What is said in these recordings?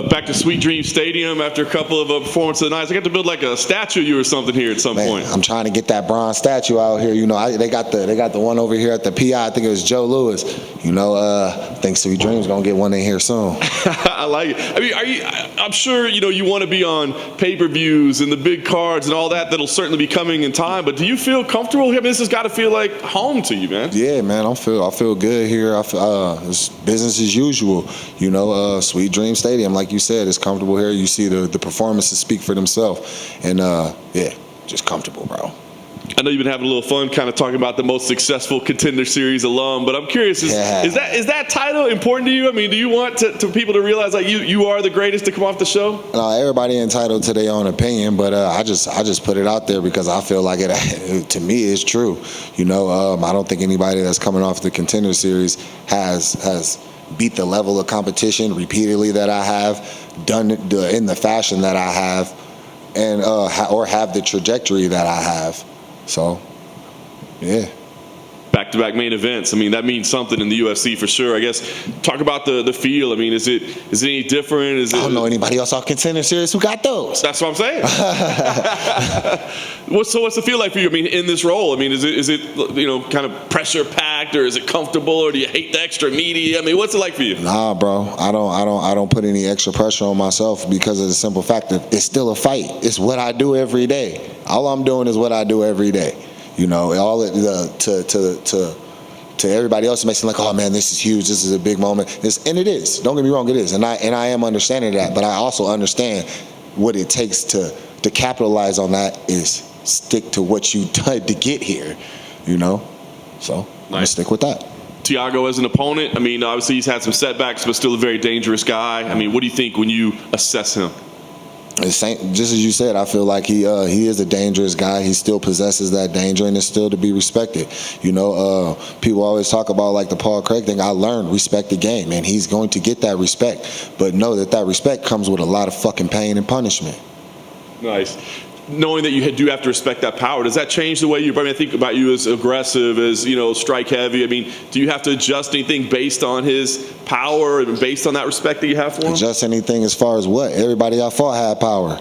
Back to Sweet Dream Stadium after a couple of performances of the night. I got to build like a statue of you or something here at some point. I'm trying to get that bronze statue out here. You know, they got the one over here at the PI. I think it was Joe Louis. You know, I think Sweet Dream's gonna get one in here soon. I like it. I mean, I'm sure you want to be on pay-per-views and the big cards and all that. That'll certainly be coming in time. But do you feel comfortable here? I mean, this has got to feel like home to you, man. Yeah, man. I feel good here. It's business as usual. You know, Sweet Dream Stadium, like you said, is comfortable here. You see the performances speak for themselves, and yeah, just comfortable, bro. I know you've been having a little fun kind of talking about the most successful Contender Series alum, but I'm curious, is that title important to you? I mean, do you want to people to realize like you are the greatest to come off the show? Everybody entitled to their own opinion, but I just put it out there because I feel like it to me is true. You know, I don't think anybody that's coming off the Contender Series has beat the level of competition repeatedly that I have, done it in the fashion that I have, and or have the trajectory that I have. So, yeah. Back-to-back main events. I mean, that means something in the UFC for sure. I guess talk about the feel. I mean, is it any different? I don't know anybody else off Contender Series who got those. That's what I'm saying. What's the feel like for you? I mean, in this role, I mean, is it kind of pressure packed, or is it comfortable, or do you hate the extra media? I mean, what's it like for you? Nah, bro. I don't put any extra pressure on myself because of the simple fact that it's still a fight. It's what I do every day. All I'm doing is what I do every day. You know, to everybody else, it makes it like, oh man, this is huge. This is a big moment. And it is. Don't get me wrong, it is. And I am understanding that, but I also understand what it takes to capitalize on that is stick to what you did to get here. You know, so I'm gonna stick with that. Thiago as an opponent, I mean, obviously he's had some setbacks, but still a very dangerous guy. I mean, what do you think when you assess him? Just as you said, I feel like he is a dangerous guy. He still possesses that danger, and is still to be respected. You know, people always talk about like the Paul Craig thing. I learned respect the game, and he's going to get that respect. But know that respect comes with a lot of fucking pain and punishment. Nice. Knowing that you do have to respect that power, does that change the way you? I mean, I think about you as aggressive, as strike heavy. I mean, do you have to adjust anything based on his power and based on that respect that you have for him? Adjust anything as far as what? Everybody I fought had power.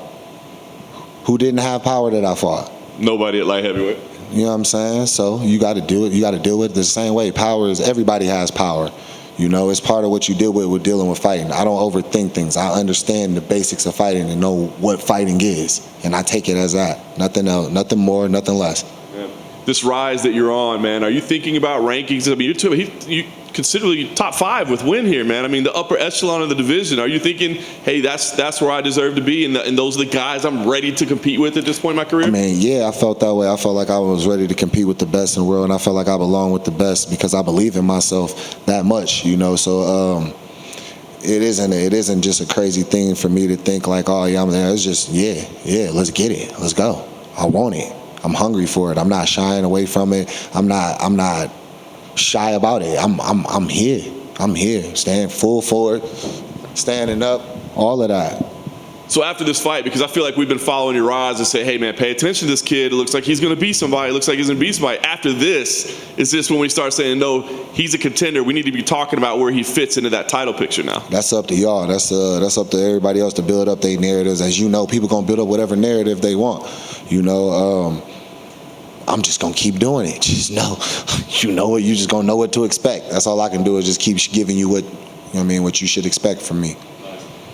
Who didn't have power that I fought? Nobody at light heavyweight. You know what I'm saying? So you got to do it. You got to deal with it the same way. Power is everybody has power. You know, it's part of what you deal with dealing with fighting. I don't overthink things. I understand the basics of fighting and know what fighting is, and I take it as that. Nothing else, nothing more, nothing less. Yeah. This rise that you're on, man, are you thinking about rankings? I mean, you considerably top 5 with win here, man. I mean, the upper echelon of the division. Are you thinking, hey, that's where I deserve to be, and those are the guys I'm ready to compete with at this point in my career? I mean, yeah, I felt that way. I felt like I was ready to compete with the best in the world, and I felt like I belong with the best because I believe in myself that much, you know. So it isn't just a crazy thing for me to think like, oh yeah, I'm there. It's just yeah, let's get it, let's go. I want it. I'm hungry for it. I'm not shying away from it. I'm not shy about it. I'm here. I'm here. Staying full forward, standing up, all of that. So after this fight, because I feel like we've been following your rise and say, hey man, pay attention to this kid. It looks like he's going to be somebody. It looks like he's going to be somebody. After this, is this when we start saying, no, he's a contender. We need to be talking about where he fits into that title picture now. That's up to y'all. That's up to everybody else to build up their narratives. As you know, people going to build up whatever narrative they want. You know, I'm just going to keep doing it. Just know, what you just going to know what to expect. That's all I can do is just keep giving you what you should expect from me.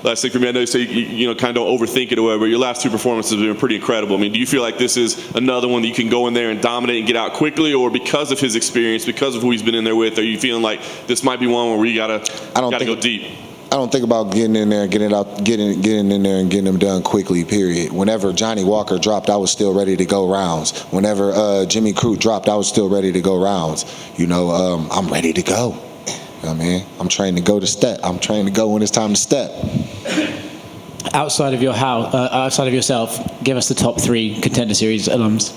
Last thing for me, I know you say you kind of don't overthink it or whatever. Your last 2 performances have been pretty incredible. I mean, do you feel like this is another one that you can go in there and dominate and get out quickly, or because of his experience, because of who he's been in there with, are you feeling like this might be one where we gotta go deep? I don't think about getting in there and getting in there and getting them done quickly, period. Whenever Johnny Walker dropped, I was still ready to go rounds. Whenever Jimmy Crute dropped, I was still ready to go rounds. You know, I'm ready to go. I mean, I'm trained to go to step. I'm trained to go when it's time to step. Outside of yourself, give us the top 3 Contender Series alums.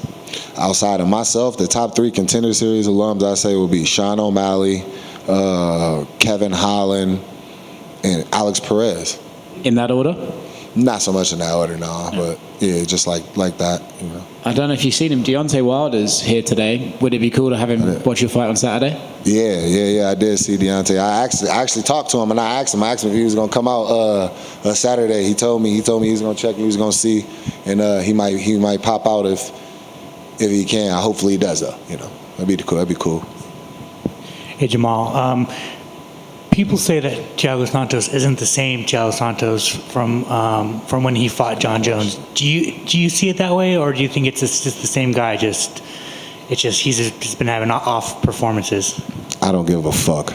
Outside of myself, the top 3 Contender Series alums I say will be Sean O'Malley, Kevin Holland, and Alex Perez. In that order? Not so much in that order, no. But yeah, just like that, you know. I don't know if you've seen him. Deontay Wilder's here today. Would it be cool to have him watch your fight on Saturday? Yeah. I did see Deontay. I actually talked to him, and I asked him if he was gonna come out Saturday. He told me he was gonna check. He was gonna see, and he might pop out if he can. Hopefully he does though. You know, that'd be cool. Hey, Jamal. People say that Thiago Santos isn't the same Thiago Santos from when he fought John Jones. Do you see it that way, or do you think it's just the same guy? He's just been having off performances. I don't give a fuck.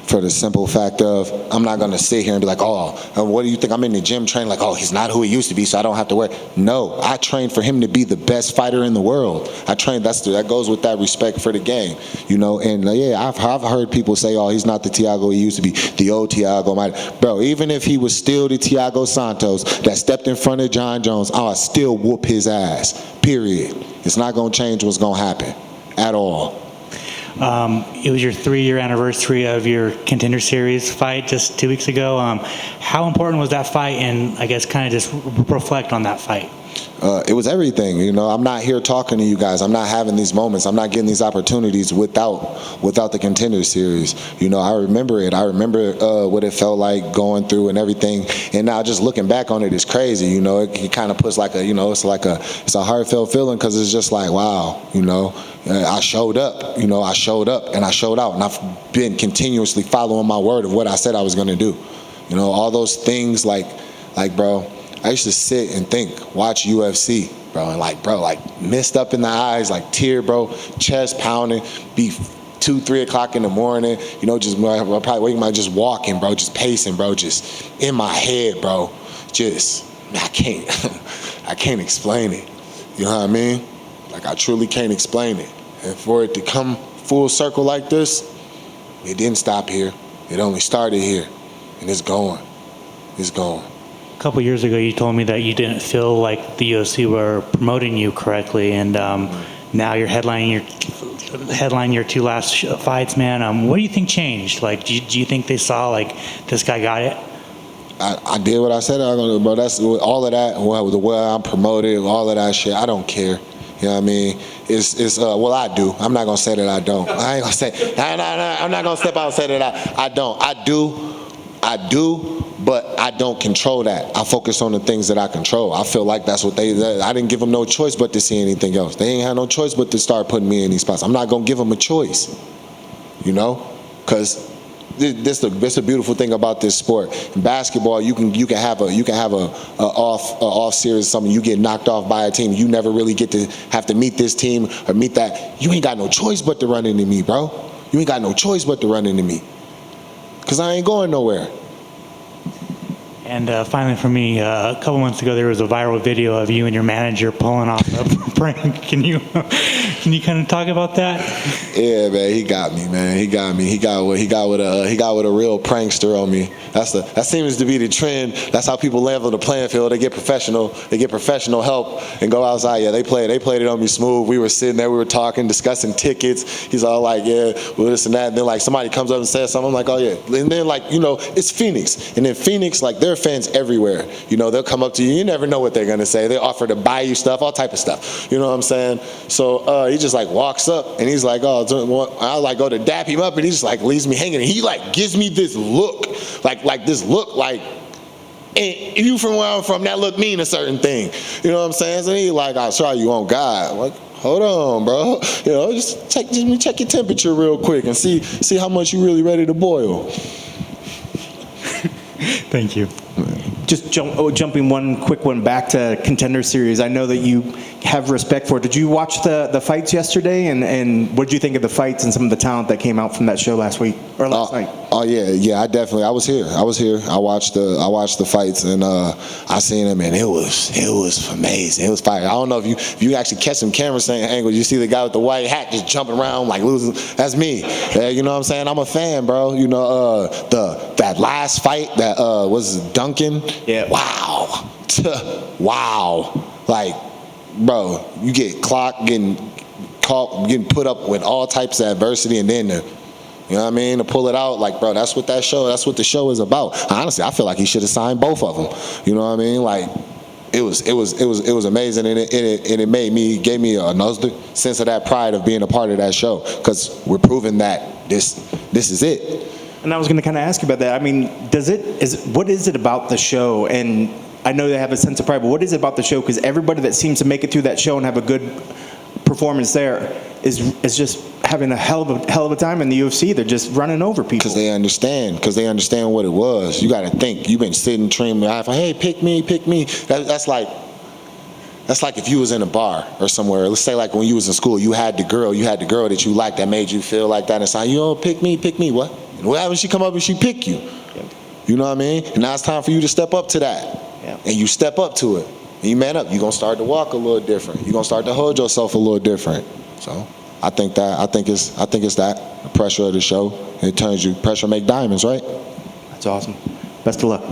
For the simple fact of, I'm not going to sit here and be like, what do you think? I'm in the gym training like, he's not who he used to be, so I don't have to worry. No, I trained for him to be the best fighter in the world. I trained, that goes with that respect for the game, you know. And I've heard people say, he's not the Thiago he used to be, the old Thiago. Bro, even if he was still the Thiago Santos that stepped in front of John Jones, I'll still whoop his ass, period. It's not going to change what's going to happen at all. It was your 3-year anniversary of your Contender Series fight just 2 weeks ago. How important was that fight, and I guess kind of just reflect on that fight? It was everything, you know. I'm not here talking to you guys. I'm not having these moments. I'm not getting these opportunities without the Contender Series. You know, I remember it. I remember what it felt like going through and everything. And now just looking back on it is crazy. You know, it kind of puts it's a heartfelt feeling, because it's just like, wow, you know. I showed up, and I showed out, and I've been continuously following my word of what I said I was going to do. You know, all those things like, bro, I used to sit and think, watch UFC, bro, and mist up in the eyes, like tear, bro, chest pounding, be 2-3 o'clock in the morning, you know, just probably waking up, just walking, bro, just pacing, bro, just in my head, bro, I can't explain it. You know what I mean? Like, I truly can't explain it. And for it to come full circle like this, it didn't stop here. It only started here, and it's going. It's going. A couple years ago, you told me that you didn't feel like the UFC were promoting you correctly, and now you're headlining your 2 last fights, man. What do you think changed? Like, do you think they saw, like, this guy got it? I did what I said I was going to do, bro. That's all of that, the way I'm promoted, all of that shit, I don't care. You know what I mean? I do. I'm not going to say that I don't. I ain't going to say, I'm not going to step out and say that I don't. I do, but I don't control that. I focus on the things that I control. I feel like that's what I didn't give them no choice but to see anything else. They ain't had no choice but to start putting me in these spots. I'm not going to give them a choice, you know? Because this the beautiful thing about this sport. In basketball, you can have a off series, something, you get knocked off by a team. You never really get to have to meet this team or meet that. You ain't got no choice but to run into me, bro. You ain't got no choice but to run into me, because I ain't going nowhere. And finally, for me, a couple months ago, there was a viral video of you and your manager pulling off a prank. Can you kind of talk about that? Yeah, man, he got me, man. He got me. He got with a real prankster on me. That seems to be the trend. That's how people level the playing field. They get professional help and go outside. Yeah, they played it on me smooth. We were sitting there, we were talking, discussing tickets. He's all like, yeah, well, this and that. And then like somebody comes up and says something. I'm like, oh yeah. And then like, you know, it's Phoenix. And in Phoenix, like, there are fans everywhere. You know, they'll come up to you. You never know what they're gonna say. They offer to buy you stuff, all type of stuff. You know what I'm saying? So he just like walks up and he's like, I like go to dap him up, and he just like leaves me hanging. And he like gives me this look, like, and you from where I'm from, that look mean a certain thing. You know what I'm saying? So he like, I'll try you on God. I'm like, hold on, bro. You know, just check your temperature real quick and see how much you really ready to boil. Thank you. Just jumping one quick one back to Contender Series. I know that you have respect for it. Did you watch the fights yesterday? And what did you think of the fights and some of the talent that came out from that show last week or last night? Oh yeah, I was here. I watched the fights, and I seen them, and it was amazing. It was fire. I don't know if you actually catch some camera angles. You see the guy with the white hat just jumping around like losing. That's me. You know what I'm saying? I'm a fan, bro. You know that last fight that was Duncan. Yeah. Wow. Wow. Like, bro, you get clocked, getting caught, getting put up with all types of adversity, and then You know what I mean? To pull it out, like, bro, that's what the show is about. Honestly, I feel like he should have signed both of them. You know what I mean? Like, it was amazing, and it gave me another sense of that pride of being a part of that show, because we're proving that this is it. And I was going to kind of ask you about that. I mean, what is it about the show? And I know they have a sense of pride, but what is it about the show? Because everybody that seems to make it through that show and have a good performance there is just having a hell of a time in the UFC. They're just running over people. Because they understand what it was. You got to think. You've been sitting, dreaming, hey, pick me. That's like if you was in a bar or somewhere. Let's say like when you was in school, you had the girl that you liked that made you feel like that. And it's like, you know, pick me. What? And what happens when she come up and she pick you? You know what I mean? And now it's time for you to step up to that. Yeah. And you step up to it. And you man up. You're going to start to walk a little different. You're going to start to hold yourself a little different. So I think it's that, the pressure of the show. Pressure make diamonds, right? That's awesome. Best of luck.